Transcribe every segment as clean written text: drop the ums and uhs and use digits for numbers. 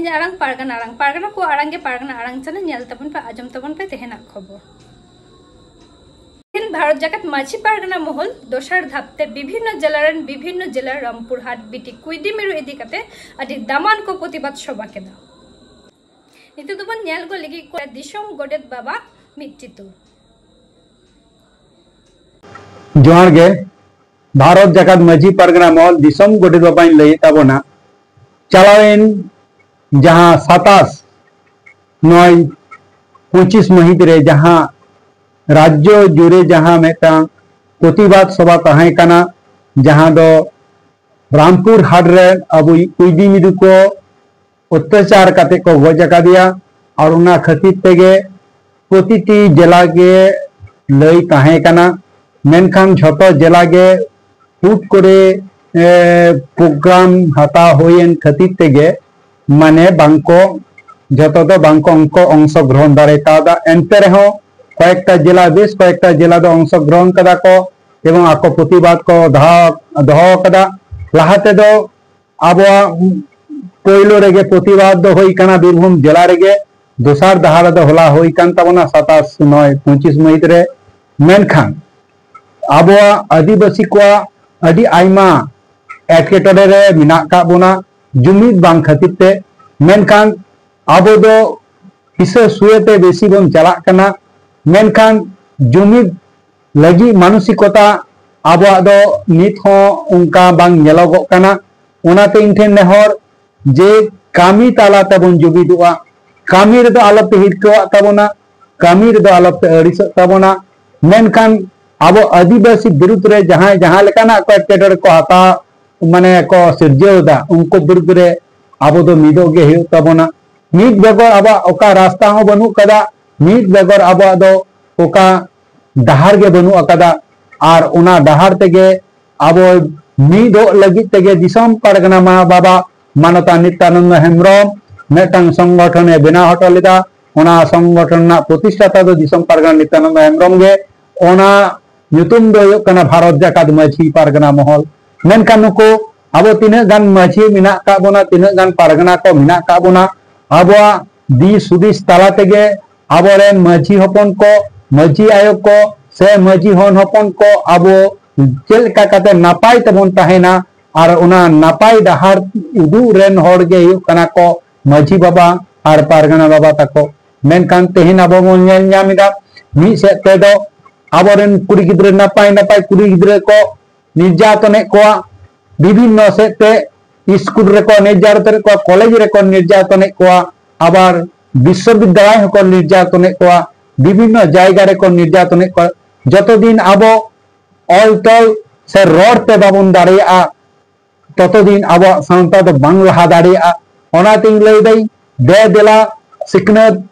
इन आड़ांग पारगना को आड़ांगे पारगना आड़ांग चले नेल तबन पे आजम तबन पे तेहेना खबर भारत जाकात माझी पारगना महल दोसार धापते विभिन्न जिलार रामपुरहाट बीटी कुइदीमिरु इदी काते आदि दामान को प्रतिबाद सभा केदा नितु दुबन नेल गो लगी को दिसम गोडेत बाबा मिचितु जोहार गे भारत जाकात माझी पारगना महल दिसम गोडेत बाबा लई ताबोना चलावेन जहां 27/9/25 महित रे जहां राज्य जुरे जहां मेटा प्रतिबाद सभा तहां काना जहां दो रामपुर हाट रे अब कुइदीमिरु को अत्याचार काते को गज दिया और उना खातिर तेगे प्रतिटी जिला के लई तहां काना मेनखान झोतो जिला के फुट करे प्रोग्राम हता होयन खातिर तेगे माने बांको झोतो तो बांको अंशग्रहण दारे कादा एंते रहो कयेकटा जिला बेस कयेकटा जिला दो अंशग्रहण कदा को एवं आको प्रतिबाद को दहो कदा लाहाते दो आबो पहिलो रेगे प्रतिबाद दो होई काना बीरभूम जिला रेगे दोसार दहाड़ा दो होला होई कान ताबोना 27/9/25 महित रे मेनखान आबो आदिवासी को अडी आइमा एटकेटोरे रे मिना का बोना जुमिद बांग खातिर ते मेनखान आबो दो हिस्से सुएते बेसी बन चला कना मेनखान जुमिद लगी मानसिकता आबो दो नित हो उनका बांग नेलोगो कना ओनाते इनठेन नेहर जे कामी ताला तबन जुबिदुआ कामी रे दो आलपते हिरको तबोना कामी रे दो आलपते अड़िस तबोना मेनखान आबो आदिवासी विरुद्ध रे जहां लेकाना को एटकेटोरे को हता माने को सिरजेदा उनको विरुद्ध रे आबो दो मिदोगे हियो तबोना मिद बेगर आबा ओका रास्ता हो बनु कदा मिद बेगर आबा दो ओका डहार गे बनु अकदा और उना डहार तेगे आबो मिदो लगी तेगे दिसम पारगना मा बाबा मानता नित्यानंद हेम्ब्रम मेटंग संगठन बेना हटो लेदा ओना संगठन ना प्रतिष्ठाता दो दिसम पारगना नित्यानंद हेम्ब्रम गे ओना ᱧᱩᱛᱩᱢ ᱫᱚ ᱦᱩᱭᱩᱜ ᱠᱟᱱᱟ ᱵᱷᱟᱨᱚᱛ ᱡᱟᱠᱟᱛ ᱢᱟᱹᱡᱷᱤ ᱯᱟᱨᱜᱟᱱᱟ ᱢᱚᱦᱚᱞ ᱢᱮᱱᱠᱷᱟन ᱱᱩᱠᱩ ᱟᱵᱚ ᱛᱤᱱᱟᱹᱜ ᱜᱟᱱ ᱢᱟᱹᱡᱷᱤ ᱢᱮᱱᱟᱜ ᱠᱟᱜ ᱵᱚᱱᱟ ᱛᱤᱱᱟᱹᱜ ᱜᱟᱱ ᱯᱟᱨᱜᱟᱱᱟ ᱠᱚ ᱢᱮᱱᱟᱜ ᱠᱟᱜ ᱵᱚᱱᱟ ᱟᱵᱚᱣᱟᱜ ᱫᱤᱥ ᱦᱩᱫᱤᱥ ᱛᱟᱞᱟ ᱛᱮᱜᱮ ᱟᱵᱚᱨᱮᱱ ᱢᱟᱹᱡᱷᱤ ᱦᱚᱯᱚᱱ ᱠᱚ ᱢᱟᱹᱡᱷᱤ ᱟᱭᱳ ᱠᱚ ᱥᱮ ᱢᱟᱹᱡᱷᱤ ᱦᱚᱱ ᱦᱚᱯᱚन को ᱟᱵᱚ ᱪᱮᱫ ᱞᱮᱠᱟ ᱠᱟᱛᱮ ᱱᱟᱯᱟᱭ ᱛᱮᱵᱚᱱ ᱛᱟᱦᱮᱱᱟ ᱟᱨ ᱚᱱᱟ ᱱᱟᱯᱟᱭ ᱰᱟᱦᱟᱨ ᱩᱫᱩᱜ ᱨᱮᱱ ᱦᱚᱲ ᱜᱮ ᱦᱩᱭᱩᱜ ᱠᱟᱱᱟ ᱠᱚ ᱢᱟᱹᱡᱷᱤ ᱵᱟᱵᱟ ᱟᱨ ᱯᱟᱨᱜᱟᱱᱟ ᱵᱟᱵᱟ ᱛᱟᱠᱚ ᱢᱮᱱᱠᱷᱟन ᱛᱮᱦᱮᱧ ᱟᱵᱚ ᱵᱚᱱ ᱧᱮᱞ ᱧᱟᱢ ᱮᱫᱟ ᱢᱤᱫ ᱥᱮᱫ ᱛᱮᱫᱚ आबोरेन कुड़ी गिद्रे नपाय नपाय कुड़ी गिद्रे को निर्यातने को विभिन्न सेते स्कूल रे को निर्यातने को कॉलेज रे को निर्यातने को आबार विश्वविद्यालय को निर्यातने को विभिन्न जायगा रे को निर्यातने को जतो दिन आबो ऑल टॉल से रोड पे बाबुन दाड़िया ततो दिन आबो सांता दो बांग लहा दाड़िया ओना तिंग लई दई दे देला सिकनत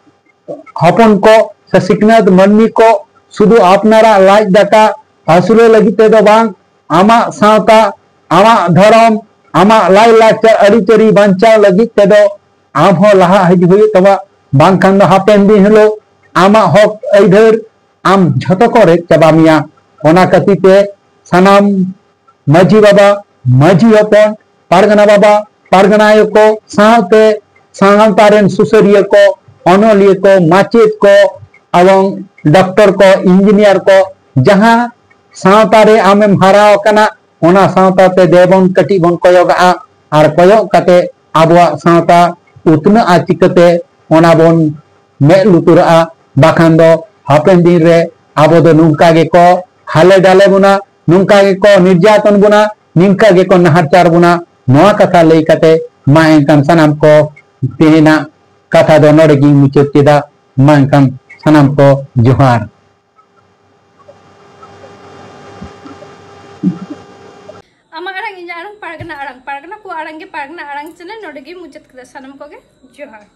हपन को से सिकनत मनमी को शुद्ध अपनारा लाज दाका आसुले लगित ते दो बांग आमा सावता आमा धर्म आमा लाई लाचार अड़ीचरी बांचाव लगित ते दो आम हो लहा हिज हुई तबा बांग खान दो हापेन दिन हेलो आमा हक अइधर आम झतो को रे चबा मिया ओना कति ते सनाम मजी बाबा मजी हपन पारगना बाबा पारगनायो को सावते सावतारेन सुसरिय को अनलिय को माचेत को एवं डॉक्टर को इंजीनियर को जहां सावतारे आमेम हराव कना ओना सावताते देबन कटी बन कोयोगा आर कोयो कते आबवा सावता उतना आचिकते ओना बन मे लुतुरा बाखान दो हापेन दिन रे आबो दो नुंका गे को हाले डाले बुना नुंका गे को निर्यातन बुना निंका गे को नहाचार बुना नोआ कथा लई कते मा एंकन सनाम को तेना कथा दो नोड़गी मुचत केदा मा एंकन सनाम को जोहार आमा आड़ांग इन आड़ांग पारगना को आड़ांगे पारगना आड़ांग चले नोड़गी मुचत केदा सनाम को गे जोहार।